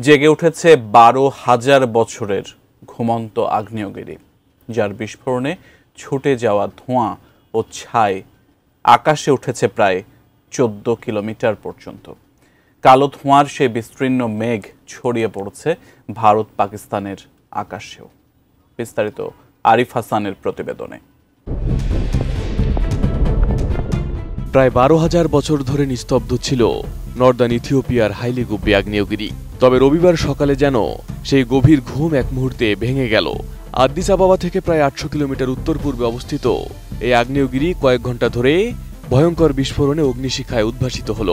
জেগে উঠেছে ১২,০০০ বছরের ঘুমন্ত আগ্নেয়গিরি, যার বিস্ফোরণে ছুটে যাওয়া ধোঁয়া ও ছাই আকাশে উঠেছে প্রায় ১৪ কিলোমিটার পর্যন্ত। কালো ধোঁয়ার সেই বিস্তীর্ণ মেঘ ছড়িয়ে পড়ছে ভারত পাকিস্তানের আকাশেও। বিস্তারিত আরিফ হাসানের প্রতিবেদনে। প্রায় ১২,০০০ বছর ধরে নিস্তব্ধ ছিল নর্দার্ন ইথিওপিয়ার হাইলি গুব্বি আগ্নেয়গিরি। তবে রবিবার সকালে যেন সেই গভীর ঘুম এক মুহূর্তে ভেঙে গেল। আদ্দিস আবাবা থেকে প্রায় ৮০০ কিলোমিটার উত্তর পূর্বে অবস্থিত এই আগ্নেয়গিরি কয়েক ঘন্টা ধরে ভয়ঙ্কর বিস্ফোরণে অগ্নিশিখায় উদ্ভাসিত হল।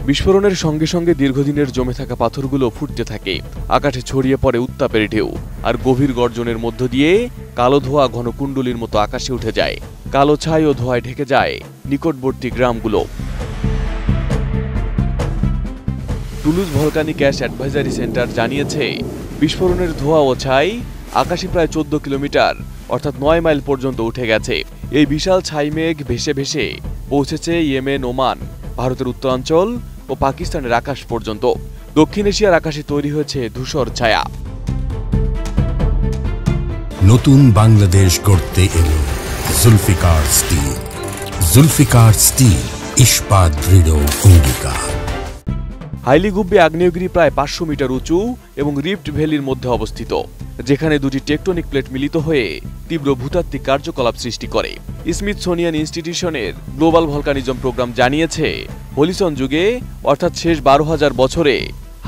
বিস্ফোরণের সঙ্গে সঙ্গে দীর্ঘদিনের জমে থাকা পাথরগুলো ফুটতে থাকে, আকাশে ছড়িয়ে পড়ে উত্তাপের ঢেউ, আর গভীর গর্জনের মধ্য দিয়ে কালো ধোঁয়া ঘন কুণ্ডলীর মতো আকাশে উঠে যায়। কালো ছাই ও ধোঁয়ায় ঢেকে যায় নিকটবর্তী গ্রামগুলো। Toulouse volcanic ash advisory centre জানিয়েছে, বিস্ফোরণের ধোঁয়া ও ছাই আকাশে প্রায় ১৪ কিলোমিটার অর্থাৎ ৯ মাইল পর্যন্ত উঠে গেছে। এই বিশাল ছাই মেঘ ভেসে ভেসে পৌঁছেছে ইয়েমেন, ওমান, ভারতের উত্তরাঞ্চল ও পাকিস্তানের আকাশ পর্যন্ত। দক্ষিণ এশিয়ার আকাশে তৈরি হয়েছে ধূসর ছায়া। নতুন বাংলাদেশ গড়তে এলো জুলফিকার স্টিল। জুলফিকার স্টিল, ইস্পাত দৃঢ় অঙ্গীকার। হাইলি গুব্বি আগ্নেয়গিরি প্রায় ৫০০ মিটার উঁচু এবং রিফট ভ্যালির মধ্যে অবস্থিত, যেখানে দুটি টেকটনিক প্লেট মিলিত হয়ে তীব্র ভূতাত্ত্বিক কার্যকলাপ সৃষ্টি করে। স্মিথসোনিয়ান ইনস্টিটিউশনের গ্লোবাল ভলকানিজম প্রোগ্রাম জানিয়েছে, হলিসন যুগে অর্থাৎ শেষ ১২,০০০ বছরে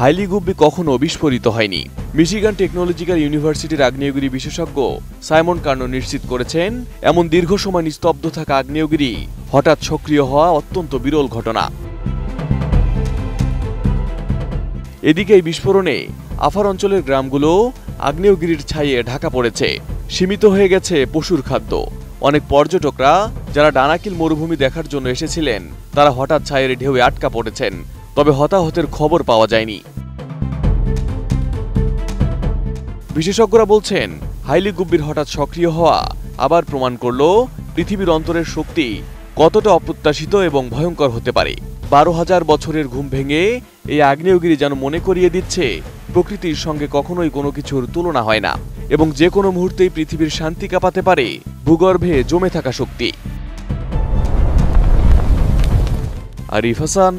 হাইলি গুব্বি কখনো বিস্ফোরিত হয়নি। মিশিগান টেকনোলজিক্যাল ইউনিভার্সিটির আগ্নেয়গিরি বিশেষজ্ঞ সাইমন কার্নো নিশ্চিত করেছেন, এমন দীর্ঘ সময় নিস্তব্ধ থাকা আগ্নেয়গিরি হঠাৎ সক্রিয় হওয়া অত্যন্ত বিরল ঘটনা। এদিকে এই বিস্ফোরণে আফার অঞ্চলের গ্রামগুলো আগ্নেয়গিরির ছাইয়ে ঢাকা পড়েছে। সীমিত হয়ে গেছে পশুর খাদ্য। অনেক পর্যটকরা যারা ডানাকিল মরুভূমি দেখার জন্য এসেছিলেন, তারা হঠাৎ ছাইয়ের ঢেউয়ে আটকা পড়েছেন, তবে হতাহতের খবর পাওয়া যায়নি। বিশেষজ্ঞরা বলছেন, হাইলি গুব্বির হঠাৎ সক্রিয় হওয়া আবার প্রমাণ করল পৃথিবীর অন্তরের শক্তি কতটা অপ্রত্যাশিত এবং ভয়ঙ্কর হতে পারে। ১২,০০০ বছরের ঘুম ভেঙে এই আগ্নেয়গিরি যেন মনে করিয়ে দিচ্ছে, প্রকৃতির সঙ্গে কখনোই কোনো কিছুর তুলনা হয় না এবং যে কোনো মুহূর্তেই পৃথিবীর শান্তি কাঁপাতে পারে ভূগর্ভে জমে থাকা শক্তি। Arif Hasan,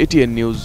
ATN news.